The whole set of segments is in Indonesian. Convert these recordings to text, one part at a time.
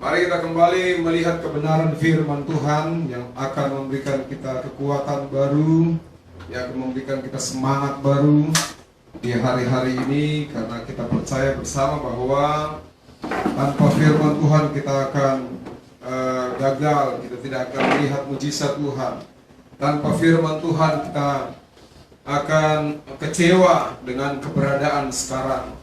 Mari kita kembali melihat kebenaran firman Tuhan yang akan memberikan kita kekuatan baru, yang akan memberikan kita semangat baru di hari-hari ini, karena kita percaya bersama bahwa tanpa firman Tuhan kita akan gagal, kita tidak akan melihat mujizat Tuhan. Tanpa firman Tuhan kita akan kecewa dengan keberadaan sekarang.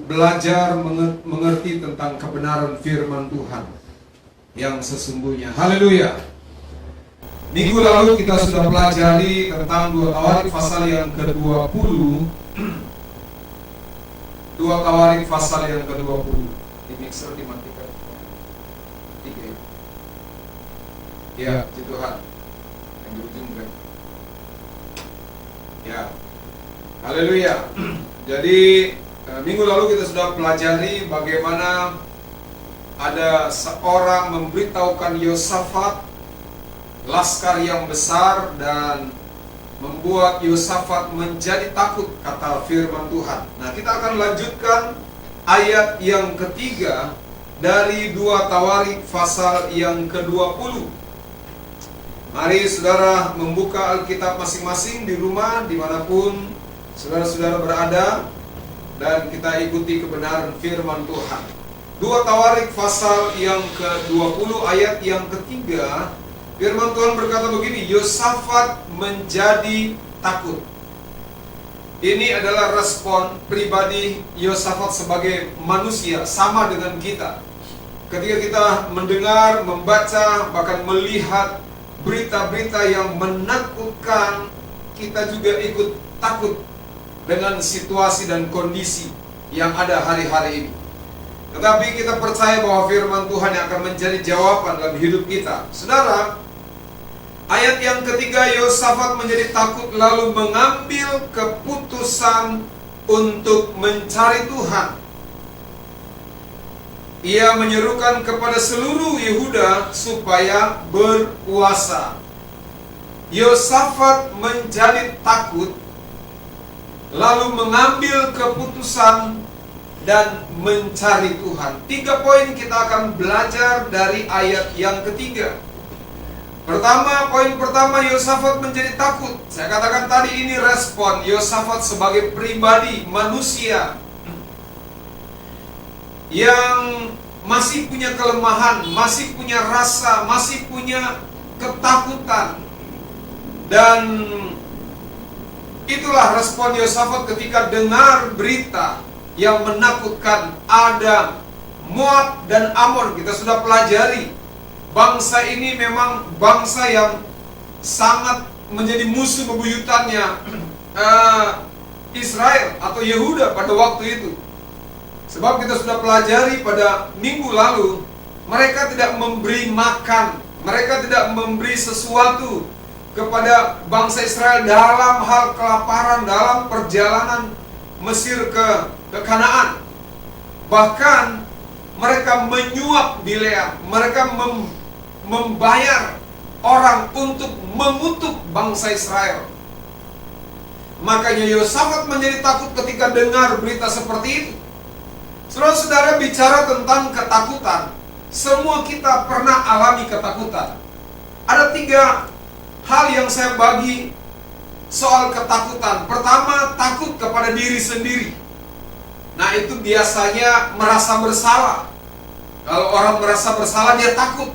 Belajar mengerti tentang kebenaran firman Tuhan yang sesungguhnya. Haleluya. Minggu lalu kita sudah pelajari tentang 2 Tawarik pasal yang ke-20. 2 Tawarik pasal yang ke-20. Di mixer dimatikan. 3. Ya, puji Tuhan. Yang di ujung kan. Ya. Haleluya. Jadi minggu lalu kita sudah pelajari bagaimana ada seorang memberitahukan Yosafat laskar yang besar dan membuat Yosafat menjadi takut, kata firman Tuhan. Nah, kita akan lanjutkan ayat yang ketiga dari 2 Tawarik pasal yang ke-20. Mari saudara membuka Alkitab masing-masing di rumah, dimanapun saudara-saudara berada, dan kita ikuti kebenaran firman Tuhan. 2 Tawarik pasal yang ke-20 ayat yang ketiga, firman Tuhan berkata begini, Yosafat menjadi takut. Ini adalah respon pribadi Yosafat sebagai manusia, sama dengan kita. Ketika kita mendengar, membaca, bahkan melihat berita-berita yang menakutkan, kita juga ikut takut dengan situasi dan kondisi yang ada hari-hari ini. Tetapi kita percaya bahwa firman Tuhan yang akan menjadi jawaban dalam hidup kita. Saudara, ayat yang ketiga, Yosafat menjadi takut lalu mengambil keputusan untuk mencari Tuhan. Ia menyerukan kepada seluruh Yehuda supaya berpuasa. Yosafat menjadi takut lalu mengambil keputusan dan mencari Tuhan. 3 poin kita akan belajar dari ayat yang ketiga. Pertama, poin pertama, Yosafat menjadi takut. Saya katakan tadi ini respon Yosafat sebagai pribadi manusia yang masih punya kelemahan, masih punya rasa, masih punya ketakutan. Dan itulah respon Yosafat ketika dengar berita yang menakutkan ada Moab dan Amon. Kita sudah pelajari, bangsa ini memang bangsa yang sangat menjadi musuh bebuyutannya Israel atau Yehuda pada waktu itu. Sebab kita sudah pelajari pada minggu lalu, mereka tidak memberi makan, mereka tidak memberi sesuatu kepada bangsa Israel dalam hal kelaparan, dalam perjalanan Mesir ke Kanaan. Bahkan mereka menyuap Bileam, mereka membayar orang untuk mengutuk bangsa Israel. Makanya Yosafat menjadi takut ketika dengar berita seperti itu. Saudara-saudara, bicara tentang ketakutan, semua kita pernah alami ketakutan. Ada 3 hal yang saya bagi soal ketakutan. Pertama, takut kepada diri sendiri. Nah, itu biasanya merasa bersalah. Kalau orang merasa bersalah, dia takut.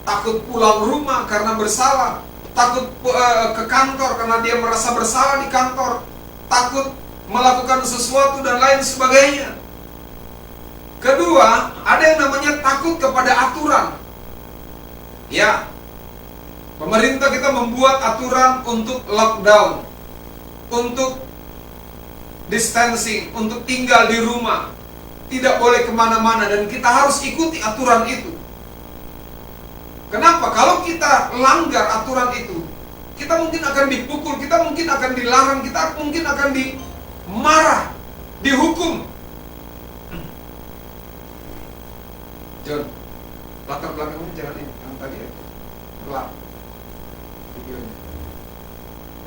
Takut pulang rumah karena bersalah. Takut ke kantor karena dia merasa bersalah di kantor. Takut melakukan sesuatu dan lain sebagainya. Kedua, ada yang namanya takut kepada aturan. Ya, pemerintah kita membuat aturan untuk lockdown, untuk distancing, untuk tinggal di rumah, tidak boleh kemana-mana, dan kita harus ikuti aturan itu. Kenapa? Kalau kita langgar aturan itu, kita mungkin akan dipukul, kita mungkin akan dilarang, kita mungkin akan dimarah, dihukum. John, latar belakangnya jangan ini, yang tadi ya, gelap videonya.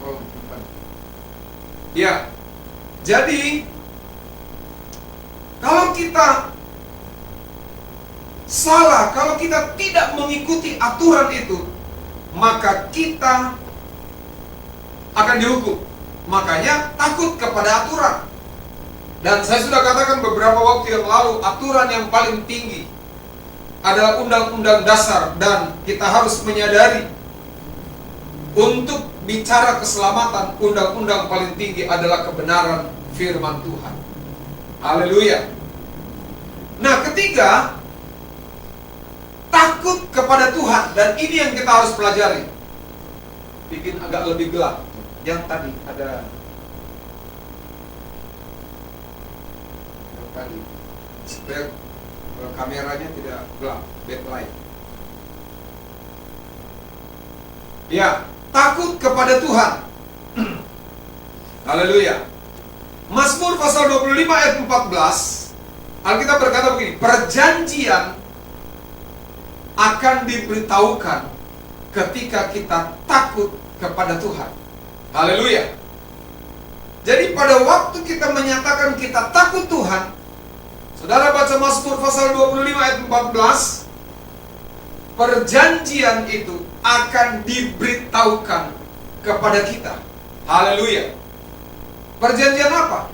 Oh, depan. Ya, jadi kalau kita salah kalau kita tidak mengikuti aturan itu, maka kita akan dihukum. Makanya takut kepada aturan. Dan saya sudah katakan beberapa waktu yang lalu, aturan yang paling tinggi adalah undang-undang dasar. Dan kita harus menyadari, untuk bicara keselamatan, undang-undang paling tinggi adalah kebenaran firman Tuhan. Haleluya. Nah, ketiga, takut kepada Tuhan. Dan ini yang kita harus pelajari. Bikin agak lebih gelap. Yang tadi ada, yang tadi, supaya kameranya tidak gelap, backlight. Ya, takut kepada Tuhan. Haleluya. Mazmur pasal 25 ayat 14, Alkitab berkata begini, perjanjian akan diberitahukan ketika kita takut kepada Tuhan. Haleluya. Jadi pada waktu kita menyatakan kita takut Tuhan, saudara baca Mazmur pasal 25 ayat 14, perjanjian itu akan diberitahukan kepada kita. Haleluya. Perjanjian apa?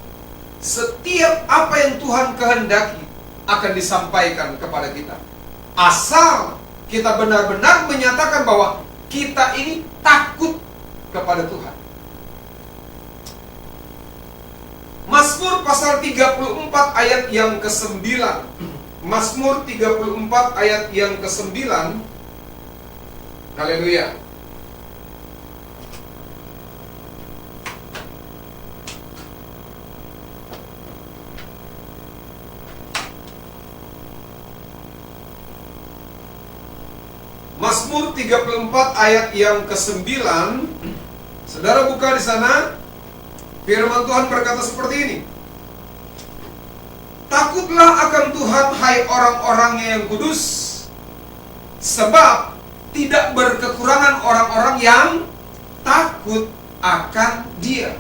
Setiap apa yang Tuhan kehendaki akan disampaikan kepada kita, asal kita benar-benar menyatakan bahwa kita ini takut kepada Tuhan. Mazmur pasal 34 ayat yang ke-9. Mazmur 34 ayat yang ke-9. Haleluya. Mazmur 34 ayat yang ke-9. Saudara buka di sana. Firman Tuhan berkata seperti ini. Takutlah akan Tuhan, hai orang-orangnya yang kudus, sebab tidak berkekurangan orang-orang yang takut akan Dia.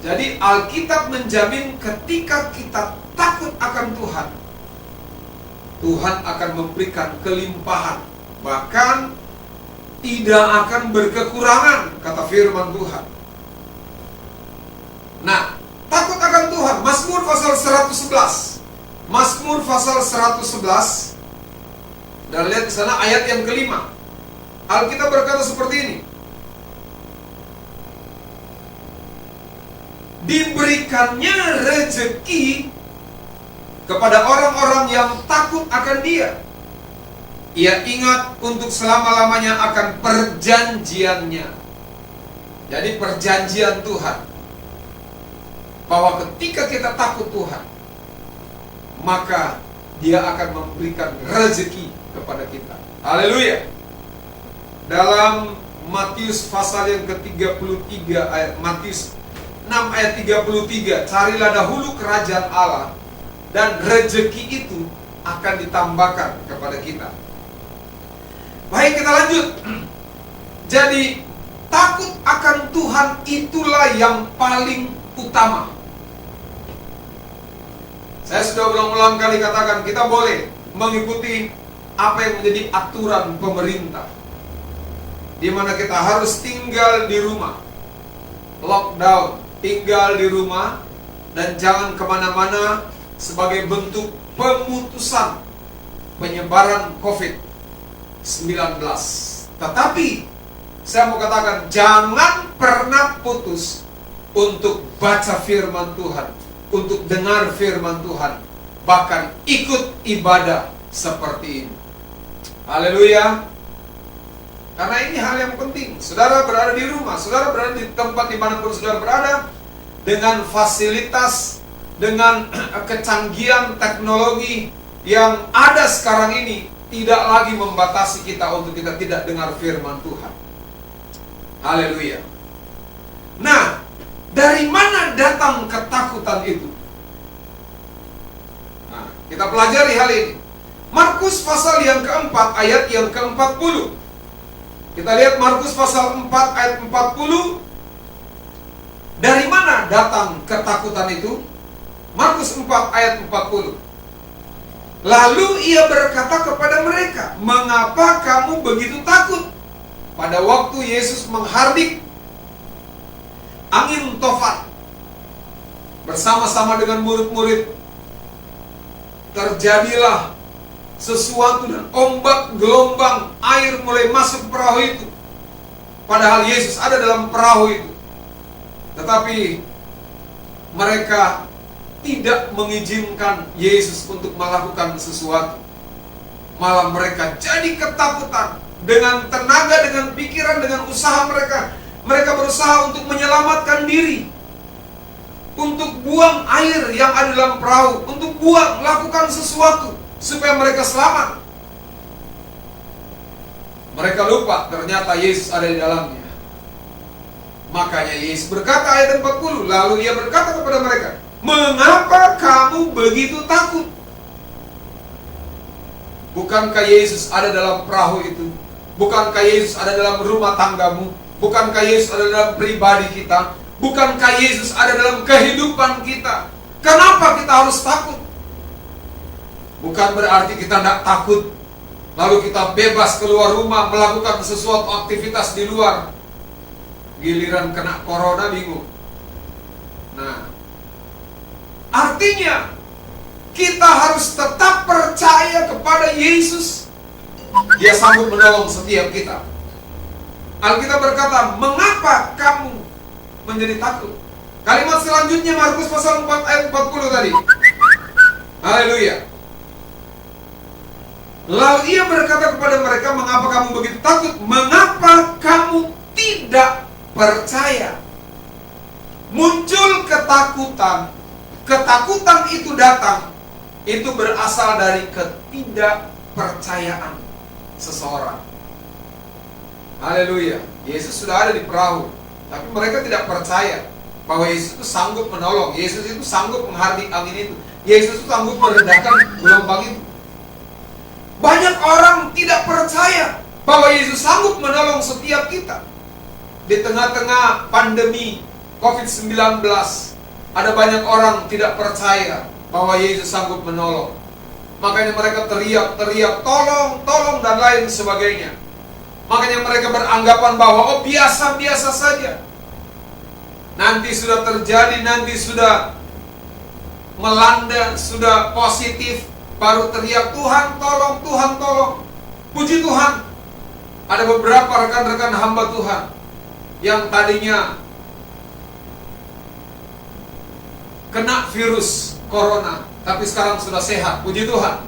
Jadi Alkitab menjamin ketika kita takut akan Tuhan, Tuhan akan memberikan kelimpahan, bahkan tidak akan berkekurangan, kata firman Tuhan. Nah, takut akan Tuhan. Mazmur pasal 111. Mazmur pasal 111. Dan lihat di sana ayat yang kelima. Alkitab berkata seperti ini. Diberikannya rezeki kepada orang-orang yang takut akan Dia. Ia ingat untuk selama-lamanya akan perjanjiannya. Jadi perjanjian Tuhan, bahwa ketika kita takut Tuhan, maka Dia akan memberikan rezeki kepada kita. Haleluya. Dalam Matius pasal yang ke-33 ayat Matius 6 ayat 33, carilah dahulu kerajaan Allah dan rezeki itu akan ditambahkan kepada kita. Baik, kita lanjut. Jadi takut akan Tuhan itulah yang paling utama. Saya sudah ulang-ulang kali katakan, kita boleh mengikuti apa yang menjadi aturan pemerintah, di mana kita harus tinggal di rumah, lockdown, tinggal di rumah, dan jangan kemana-mana sebagai bentuk pemutusan penyebaran COVID-19. Tetapi saya mau katakan, jangan pernah putus untuk baca firman Tuhan, untuk dengar firman Tuhan, bahkan ikut ibadah seperti ini. Haleluya. Karena ini hal yang penting. Saudara berada di rumah, saudara berada di tempat dimanapun saudara berada, dengan fasilitas, dengan kecanggihan teknologi yang ada sekarang ini, tidak lagi membatasi kita untuk kita tidak dengar firman Tuhan. Haleluya. Nah, dari mana datang ketakutan itu? Nah, kita pelajari hal ini. Markus pasal yang keempat ayat yang ke-40. Kita lihat Markus pasal 4 ayat 40. Dari mana datang ketakutan itu? Markus 4 ayat 40. Lalu ia berkata kepada mereka, "Mengapa kamu begitu takut?" Pada waktu Yesus menghardik angin tofat bersama-sama dengan murid-murid, terjadilah sesuatu dan ombak, gelombang, air mulai masuk perahu itu. Padahal Yesus ada dalam perahu itu. Tetapi mereka tidak mengizinkan Yesus untuk melakukan sesuatu. Malah mereka jadi ketakutan. Dengan tenaga, dengan pikiran, dengan usaha mereka, mereka berusaha untuk menyelamatkan diri, untuk buang air yang ada dalam perahu, untuk buang, lakukan sesuatu supaya mereka selamat. Mereka lupa ternyata Yesus ada di dalamnya. Makanya Yesus berkata ayat 40, lalu ia berkata kepada mereka, "Mengapa kamu begitu takut?" Bukankah Yesus ada dalam perahu itu? Bukankah Yesus ada dalam rumah tanggamu? Bukankah Yesus ada dalam pribadi kita? Bukankah Yesus ada dalam kehidupan kita? Kenapa kita harus takut? Bukan berarti kita tidak takut, lalu kita bebas keluar rumah, melakukan sesuatu aktivitas di luar. Giliran kena corona bingung. Nah, artinya kita harus tetap percaya kepada Yesus. Dia sanggup menolong setiap kita. Alkitab berkata, "Mengapa kamu menjadi takut?" Kalimat selanjutnya Markus pasal 4 ayat 40 tadi. Haleluya. Lalu ia berkata kepada mereka, "Mengapa kamu begitu takut? Mengapa kamu tidak percaya?" Muncul ketakutan. Ketakutan itu datang, itu berasal dari ketidakpercayaan seseorang. Haleluya. Yesus sudah ada di perahu, tapi mereka tidak percaya bahwa Yesus itu sanggup menolong. Yesus itu sanggup menghardik angin itu. Yesus itu sanggup meredakan gelombang itu. Banyak orang tidak percaya bahwa Yesus sanggup menolong setiap kita. Di tengah-tengah pandemi COVID-19, ada banyak orang tidak percaya bahwa Yesus sanggup menolong. Makanya mereka teriak-teriak, "Tolong, tolong," dan lain sebagainya. Makanya mereka beranggapan bahwa biasa-biasa saja. Nanti sudah terjadi, nanti sudah melanda, sudah positif, baru teriak, "Tuhan tolong, Tuhan tolong." Puji Tuhan, ada beberapa rekan-rekan hamba Tuhan yang tadinya kena virus corona, tapi sekarang sudah sehat. Puji Tuhan.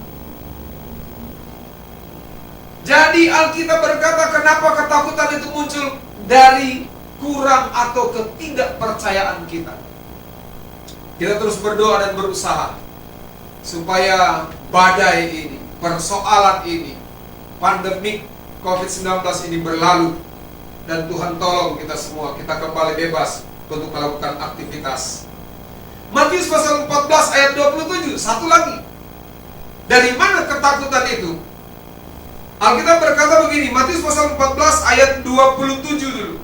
Jadi Alkitab berkata, kenapa ketakutan itu muncul? Dari kurang atau ketidakpercayaan kita. Kita terus berdoa dan berusaha supaya badai ini, persoalan ini, pandemik COVID-19 ini berlalu, dan Tuhan tolong kita semua, kita kembali bebas untuk melakukan aktivitas. Matius pasal 14 ayat 27, satu lagi. Dari mana ketakutan itu? Alkitab berkata begini, Matius pasal 14 ayat 27 dulu.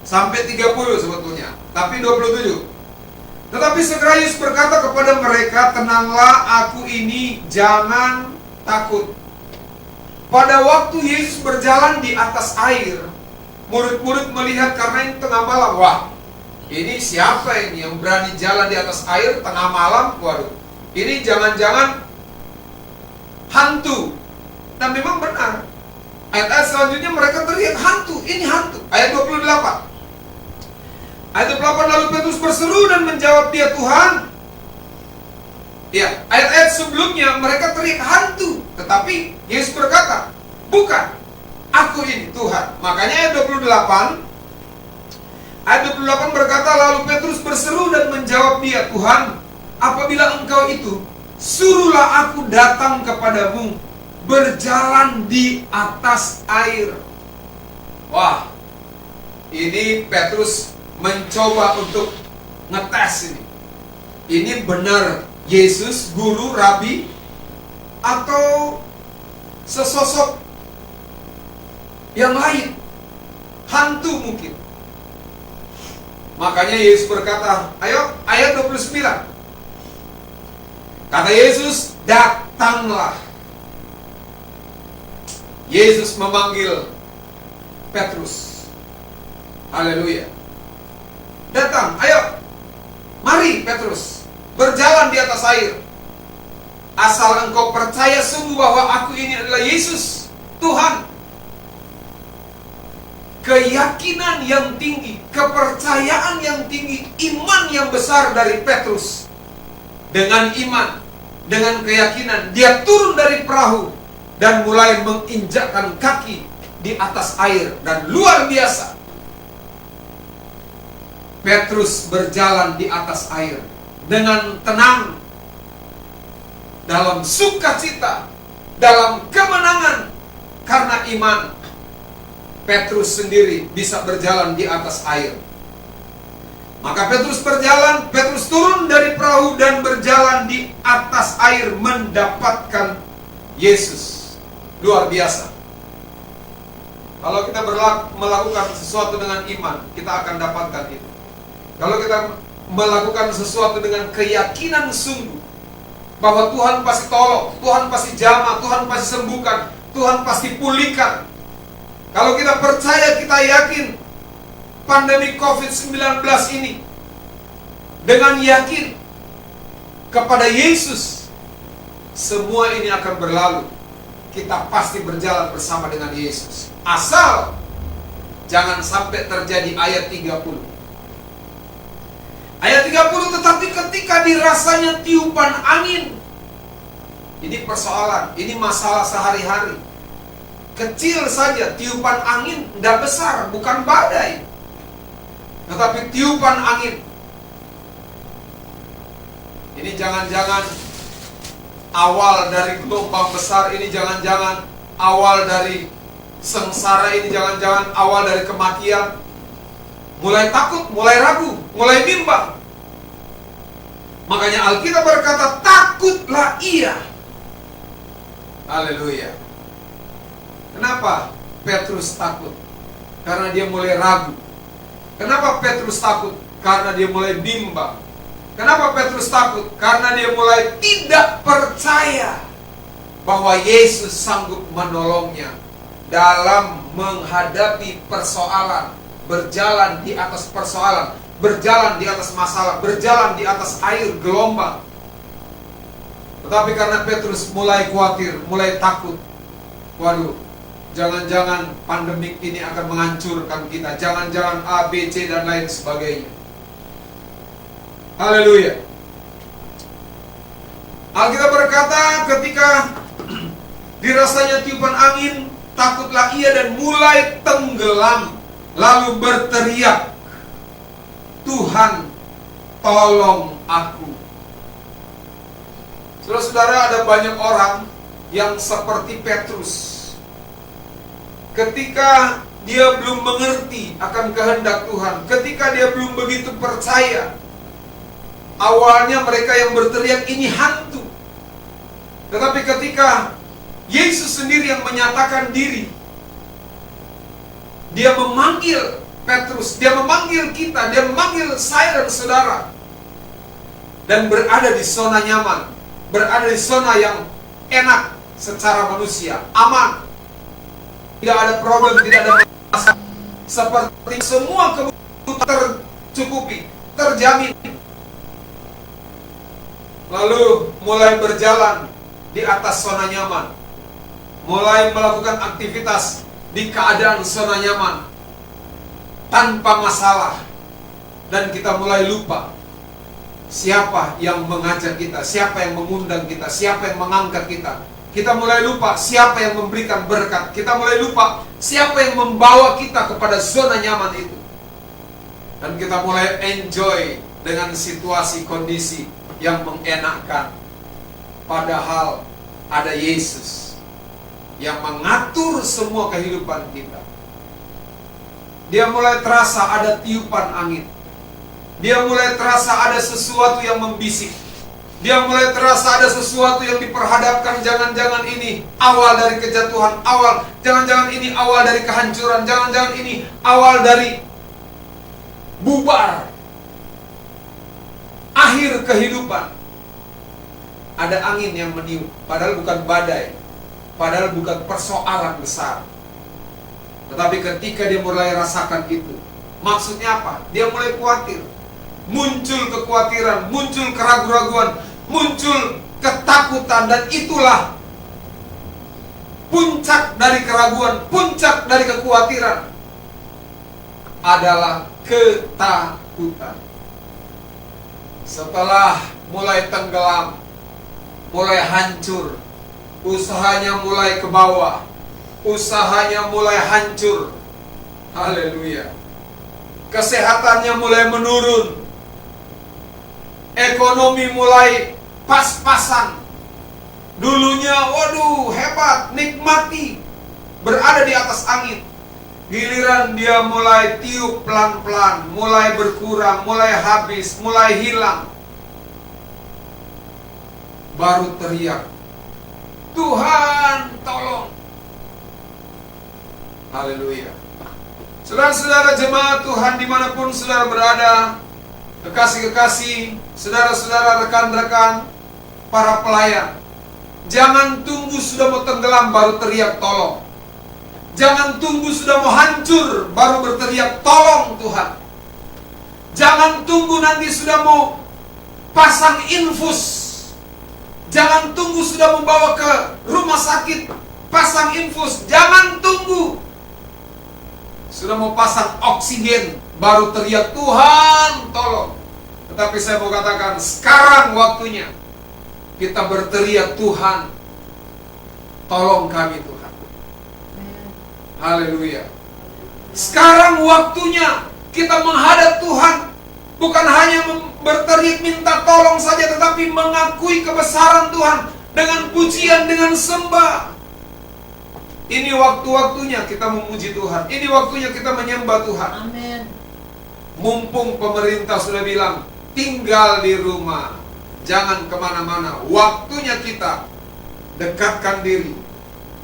Sampai 30 sebetulnya, tapi 27. Tetapi segera Yesus berkata kepada mereka, "Tenanglah, aku ini, jangan takut." Pada waktu Yesus berjalan di atas air, murid-murid melihat karena ini tengah malam. Wah, ini siapa ini yang berani jalan di atas air tengah malam? Waduh, ini jangan-jangan hantu. Dan memang benar. Ayat-ayat selanjutnya mereka teriak, "Hantu, ini hantu." Ayat 28. Ayat 28, lalu Petrus berseru dan menjawab dia, "Tuhan." Ya, ayat-ayat sebelumnya mereka teriak hantu, tetapi Yesus berkata, "Bukan, aku ini Tuhan." Makanya ayat 28, berkata, lalu Petrus berseru dan menjawab dia, "Tuhan, apabila engkau itu, suruhlah aku datang kepadamu berjalan di atas air." Wah, ini Petrus mencoba untuk ngetes ini. Ini benar Yesus, guru, rabi, atau sesosok yang lain, hantu mungkin. Makanya Yesus berkata, ayo, ayat 29. Kata Yesus, datanglah. Yesus memanggil Petrus. Haleluya. Datang, ayo. Mari Petrus, berjalan di atas air. Asal engkau percaya sungguh bahwa aku ini adalah Yesus, Tuhan. Keyakinan yang tinggi, kepercayaan yang tinggi, iman yang besar dari Petrus. Dengan iman, dengan keyakinan, dia turun dari perahu dan mulai menginjakkan kaki di atas air. Dan luar biasa, Petrus berjalan di atas air dengan tenang, dalam sukacita, dalam kemenangan. Karena iman, Petrus sendiri bisa berjalan di atas air. Maka Petrus berjalan, Petrus turun dari perahu dan berjalan di atas air mendapatkan Yesus. Luar biasa. Kalau kita melakukan sesuatu dengan iman, kita akan dapatkan itu. Kalau kita melakukan sesuatu dengan keyakinan sungguh bahwa Tuhan pasti tolong, Tuhan pasti jamah, Tuhan pasti sembuhkan, Tuhan pasti pulihkan. Kalau kita percaya, kita yakin pandemi COVID-19 ini, dengan yakin kepada Yesus, semua ini akan berlalu. Kita pasti berjalan bersama dengan Yesus. Asal jangan sampai terjadi ayat 30. Ayat 30, tetapi ketika dirasanya tiupan angin. Ini persoalan, ini masalah sehari-hari. Kecil saja, tiupan angin, tidak besar, bukan badai. Tetapi tiupan angin. Ini jangan-jangan awal dari gelombang besar, ini jangan-jangan awal dari sengsara, ini jangan-jangan awal dari kematian. Mulai takut, mulai ragu, mulai bimbang. Makanya Alkitab berkata, takutlah ia. Haleluya. Kenapa Petrus takut? Karena dia mulai ragu. Kenapa Petrus takut? Karena dia mulai bimbang. Kenapa Petrus takut? Karena dia mulai tidak percaya bahwa Yesus sanggup menolongnya dalam menghadapi persoalan, berjalan di atas persoalan, berjalan di atas masalah, berjalan di atas air gelombang. Tetapi karena Petrus mulai khawatir, mulai takut, waduh, jangan-jangan pandemik ini akan menghancurkan kita, jangan-jangan A, B, C, dan lain sebagainya. Haleluya. Alkitab berkata, ketika dirasanya tiupan angin, takutlah ia dan mulai tenggelam, lalu berteriak, Tuhan, tolong aku. Saudara-saudara, ada banyak orang yang seperti Petrus. Ketika dia belum mengerti akan kehendak Tuhan, ketika dia belum begitu percaya, awalnya mereka yang berteriak, ini hantu. Tetapi ketika Yesus sendiri yang menyatakan diri, dia memanggil Petrus, dia memanggil kita, dia memanggil saya dan saudara, dan berada di zona nyaman, berada di zona yang enak secara manusia, aman, tidak ada problem, tidak ada masalah, seperti semua kebutuhan tercukupi, terjamin. Lalu mulai berjalan di atas zona nyaman, mulai melakukan aktivitas di keadaan zona nyaman tanpa masalah, dan kita mulai lupa siapa yang mengajak kita, siapa yang mengundang kita, siapa yang mengangkat kita. Kita mulai lupa siapa yang memberikan berkat. Kita mulai lupa siapa yang membawa kita kepada zona nyaman itu. Dan kita mulai enjoy dengan situasi kondisi yang mengenakkan. Padahal ada Yesus yang mengatur semua kehidupan kita. Dia mulai terasa ada tiupan angin. Dia mulai terasa ada sesuatu yang membisik. Dia mulai terasa ada sesuatu yang diperhadapkan. Jangan-jangan ini awal dari kejatuhan, jangan-jangan ini awal dari kehancuran, jangan-jangan ini awal dari bubar, akhir kehidupan. ada angin yang meniup, padahal bukan badai, padahal bukan persoalan besar. Tetapi ketika dia mulai rasakan itu, maksudnya apa? Dia mulai khawatir. Muncul kekhawatiran, muncul keraguan-raguan, muncul ketakutan, dan itulah puncak dari keraguan, puncak dari kekhawatiran adalah ketakutan. Setelah mulai tenggelam, mulai hancur, usahanya mulai ke bawah, usahanya mulai hancur, haleluya, kesehatannya mulai menurun, ekonomi mulai pas-pasan. Dulunya waduh hebat, nikmati, berada di atas angin. Giliran dia mulai tiup pelan-pelan, mulai berkurang, mulai habis, mulai hilang. Baru teriak, Tuhan tolong. Haleluya. Saudara-saudara jemaat Tuhan dimanapun saudara berada, kekasih-kekasih, saudara-saudara, rekan-rekan, para pelayan, jangan tunggu sudah mau tenggelam baru teriak tolong. Jangan tunggu sudah mau hancur baru berteriak tolong Tuhan. Jangan tunggu nanti sudah mau pasang infus. Jangan tunggu sudah membawa ke rumah sakit pasang infus. Jangan tunggu sudah mau pasang oksigen baru teriak Tuhan tolong. Tetapi saya mau katakan sekarang waktunya kita berteriak Tuhan tolong kami Tuhan. Haleluya. Sekarang waktunya kita menghadap Tuhan. Bukan hanya berteriak minta tolong saja, tetapi mengakui kebesaran Tuhan dengan pujian, dengan sembah. Ini waktu-waktunya kita memuji Tuhan. Ini waktunya kita menyembah Tuhan. Amin. Mumpung pemerintah sudah bilang tinggal di rumah, jangan kemana-mana. Waktunya kita dekatkan diri,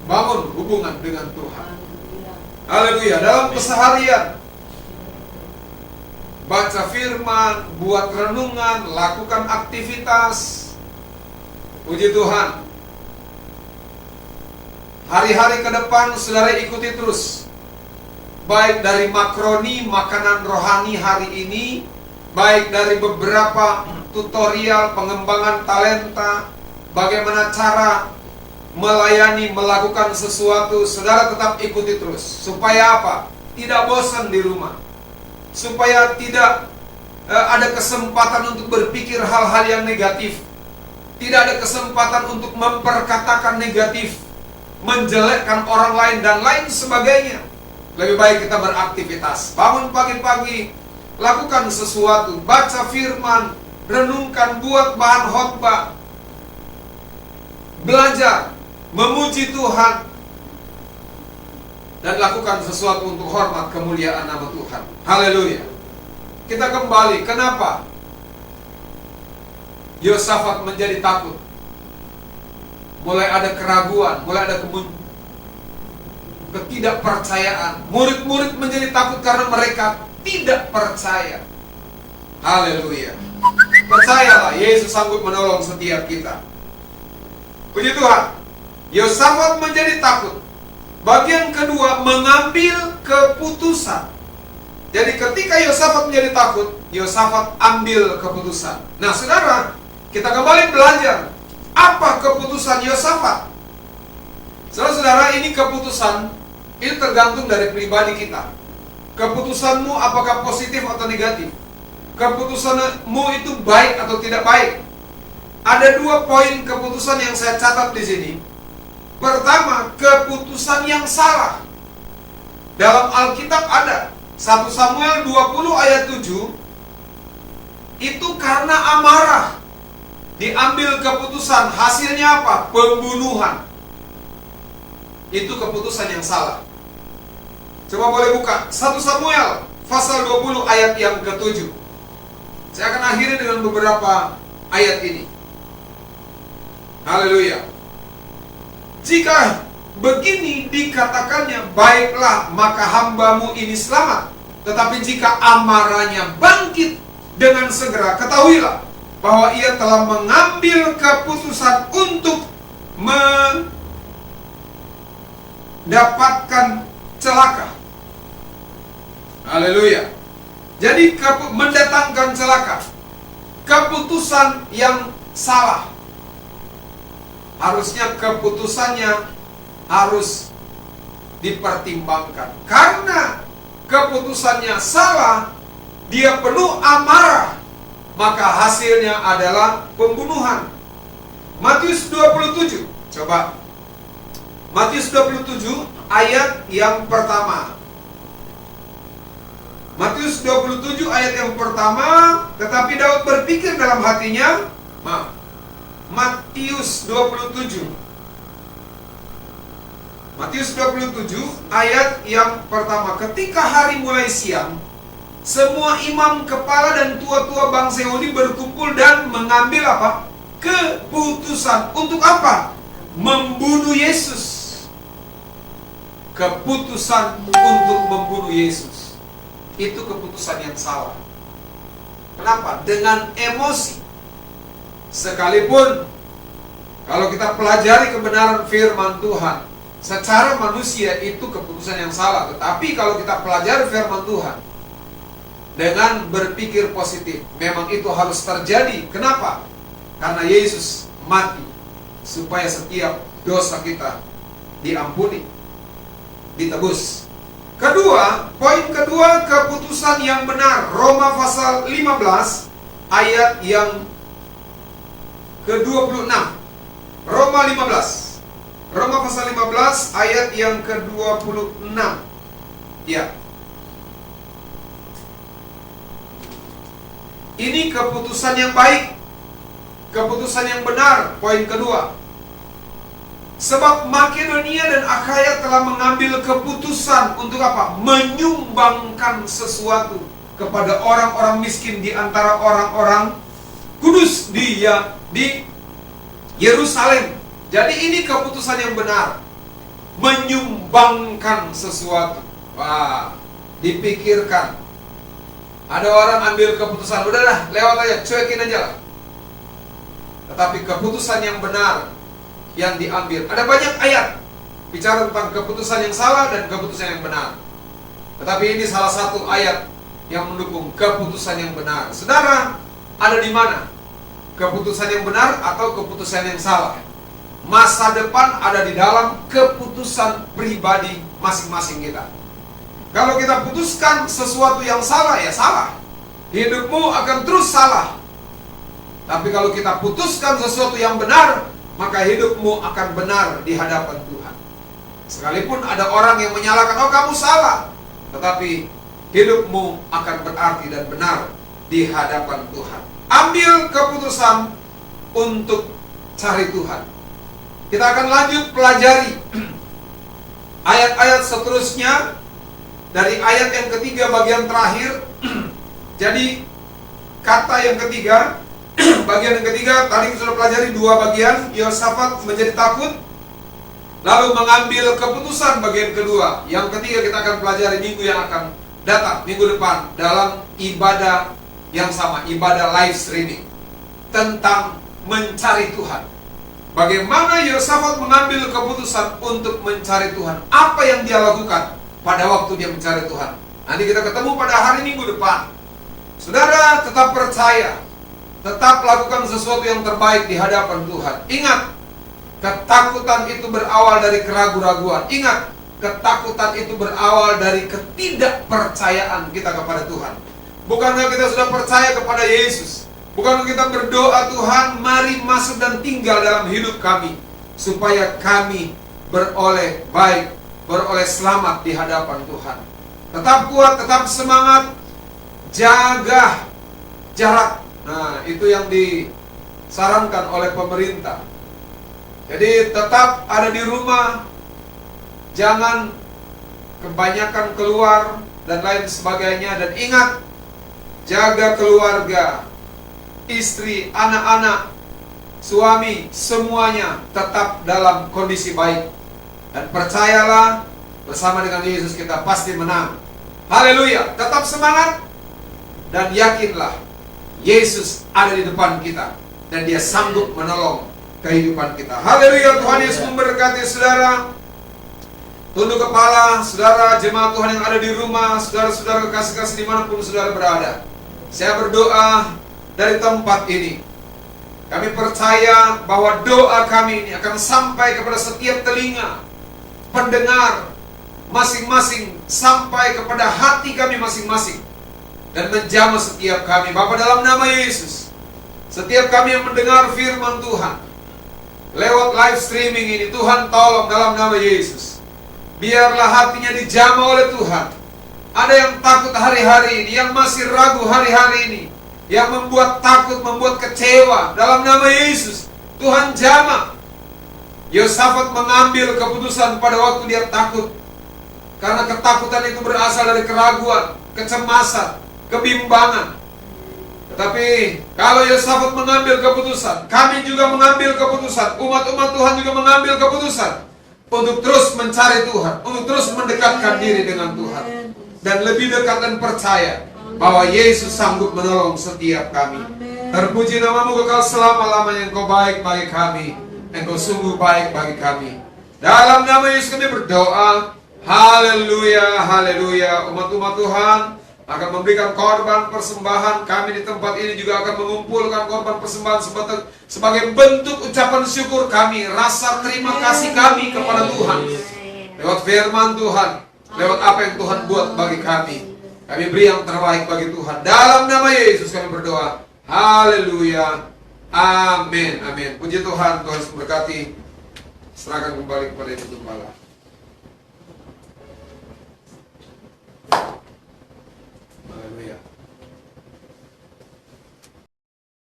bangun hubungan dengan Tuhan. Haleluya. Dalam keseharian, baca firman, buat renungan, lakukan aktivitas. Puji Tuhan. Hari-hari ke depan saudara ikuti terus, baik dari makroni, makanan rohani hari ini, baik dari beberapa tutorial pengembangan talenta, bagaimana cara melayani, melakukan sesuatu. Saudara tetap ikuti terus. Supaya apa? Tidak bosan di rumah. Supaya tidak ada kesempatan untuk berpikir hal-hal yang negatif. Tidak ada kesempatan untuk memperkatakan negatif, menjelekkan orang lain dan lain sebagainya. Lebih baik kita beraktivitas. Bangun pagi-pagi, lakukan sesuatu, baca firman, renungkan, buat bahan khotbah, belajar, memuji Tuhan, dan lakukan sesuatu untuk hormat kemuliaan nama Tuhan. Haleluya. Kita kembali, kenapa Yosafat menjadi takut? Mulai ada keraguan, mulai ada ketidakpercayaan. Murid-murid menjadi takut karena mereka tidak percaya. Haleluya. Percayalah, Yesus sanggup menolong setiap kita. Puji Tuhan. Yosafat menjadi takut. Bagian kedua, mengambil keputusan. Jadi ketika Yosafat menjadi takut, Yosafat ambil keputusan. Nah saudara, kita kembali belajar. Apa keputusan Yosafat? Saudara-saudara, ini keputusan, itu tergantung dari pribadi kita. Keputusanmu apakah positif atau negatif? Keputusanmu itu baik atau tidak baik? Ada 2 poin keputusan yang saya catat di sini. Pertama, keputusan yang salah. Dalam Alkitab ada 1 Samuel 20 ayat 7. Itu karena amarah diambil keputusan, hasilnya apa? Pembunuhan. Itu keputusan yang salah. Coba boleh buka 1 Samuel pasal 20 ayat yang ke-7. Saya akan akhiri dengan beberapa ayat ini. Haleluya. Jika begini dikatakannya, baiklah, maka hambamu ini selamat. Tetapi jika amarahnya bangkit dengan segera, ketahuilah bahwa ia telah mengambil keputusan untuk mendapatkan celaka. Haleluya. Jadi mendatangkan celaka, keputusan yang salah. Harusnya keputusannya harus dipertimbangkan. Karena keputusannya salah, dia penuh amarah, maka hasilnya adalah pembunuhan. Matius 27, coba Matius 27 ayat yang pertama. Matius 27 ayat yang pertama. Tetapi Daud berpikir dalam hatinya, Matius 27 ayat yang pertama. Ketika hari mulai siang, semua imam kepala dan tua-tua bangsa Yahudi berkumpul dan mengambil apa? Keputusan. Untuk apa? Membunuh Yesus. Keputusan untuk membunuh Yesus. Itu keputusan yang salah. Kenapa? Dengan emosi. Sekalipun kalau kita pelajari kebenaran firman Tuhan, secara manusia itu keputusan yang salah. Tetapi kalau kita pelajari firman Tuhan dengan berpikir positif, memang itu harus terjadi. Kenapa? Karena Yesus mati supaya setiap dosa kita diampuni, ditebus. Kedua, poin kedua, keputusan yang benar. Roma pasal 15 ayat yang ke-26. Roma pasal 15 ayat yang ke-26. Ya. Ini keputusan yang baik, keputusan yang benar. Poin kedua, sebab Makedonia dan Akhaya telah mengambil keputusan untuk apa? Menyumbangkan sesuatu kepada orang-orang miskin di antara orang-orang kudus di Yerusalem. Jadi ini keputusan yang benar, menyumbangkan sesuatu. Wah, dipikirkan. Ada orang ambil keputusan, udahlah, lewat aja, cuekin aja lah. Tetapi keputusan yang benar yang diambil. Ada banyak ayat bicara tentang keputusan yang salah dan keputusan yang benar. Tetapi ini salah satu ayat yang mendukung keputusan yang benar. Saudara, ada di mana? Keputusan yang benar atau keputusan yang salah? Masa depan ada di dalam keputusan pribadi masing-masing kita. Kalau kita putuskan sesuatu yang salah, ya salah. Hidupmu akan terus salah. Tapi kalau kita putuskan sesuatu yang benar, maka hidupmu akan benar di hadapan Tuhan. Sekalipun ada orang yang menyalahkan, oh kamu salah, tetapi hidupmu akan berarti dan benar di hadapan Tuhan. Ambil keputusan untuk cari Tuhan. Kita akan lanjut pelajari ayat-ayat seterusnya dari ayat yang ketiga bagian terakhir. Jadi kata yang ketiga, bagian yang ketiga, tadi kita sudah pelajari dua bagian. Yosafat menjadi takut, lalu mengambil keputusan bagian kedua. Yang ketiga kita akan pelajari minggu yang akan datang, minggu depan, dalam ibadah yang sama, ibadah live streaming, tentang mencari Tuhan. Bagaimana Yosafat mengambil keputusan untuk mencari Tuhan. Apa yang dia lakukan pada waktu dia mencari Tuhan. Nanti kita ketemu pada hari minggu depan. Saudara, tetap percaya, tetap lakukan sesuatu yang terbaik di hadapan Tuhan. Ingat, ketakutan itu berawal dari keraguan-raguan. Ingat, ketakutan itu berawal dari ketidakpercayaan kita kepada Tuhan. Bukankah kita sudah percaya kepada Yesus? Bukankah kita berdoa, Tuhan, mari masuk dan tinggal dalam hidup kami, supaya kami beroleh baik, beroleh selamat di hadapan Tuhan. Tetap kuat, tetap semangat, jaga jarak. Nah, itu yang disarankan oleh pemerintah. Jadi tetap ada di rumah, jangan kebanyakan keluar dan lain sebagainya. Dan ingat, jaga keluarga, istri, anak-anak, suami, semuanya tetap dalam kondisi baik. Dan percayalah, bersama dengan Yesus kita pasti menang. Haleluya. Tetap semangat dan yakinlah, Yesus ada di depan kita dan Dia sanggup menolong kehidupan kita. Haleluya, Tuhan Yesus memberkati saudara. Tunduk kepala, saudara jemaat Tuhan yang ada di rumah, saudara-saudara kekasih-kasih dimanapun saudara berada. Saya berdoa dari tempat ini. Kami percaya bahwa doa kami ini akan sampai kepada setiap telinga pendengar masing-masing, sampai kepada hati kami masing-masing, dan menjamah setiap kami. Bapa, dalam nama Yesus, setiap kami yang mendengar firman Tuhan lewat live streaming ini, Tuhan tolong dalam nama Yesus, biarlah hatinya dijamah oleh Tuhan. Ada yang takut hari-hari ini, yang masih ragu hari-hari ini, yang membuat takut, membuat kecewa, dalam nama Yesus, Tuhan jamah. Yosafat mengambil keputusan pada waktu dia takut, karena ketakutan itu berasal dari keraguan, kecemasan, kebimbangan. Tetapi kalau Yosafat mengambil keputusan, kami juga mengambil keputusan, umat-umat Tuhan juga mengambil keputusan untuk terus mencari Tuhan, untuk terus mendekatkan diri dengan Tuhan, dan lebih dekat dan percaya bahwa Yesus sanggup menolong setiap kami. Terpuji namamu kekal selama-lamanya. Engkau baik bagi kami, Engkau sungguh baik bagi kami. Dalam nama Yesus kami berdoa. Haleluya, haleluya. Umat-umat Tuhan akan memberikan korban persembahan. Kami di tempat ini juga akan mengumpulkan korban persembahan sebagai bentuk ucapan syukur kami, rasa terima kasih kami kepada Tuhan lewat firman Tuhan, lewat apa yang Tuhan buat bagi kami. Kami beri yang terbaik bagi Tuhan. Dalam nama Yesus kami berdoa. Haleluya. Amin. Amin. Puji Tuhan. Tuhan memberkati. Serahkan kembali kepada Ibu Gembala.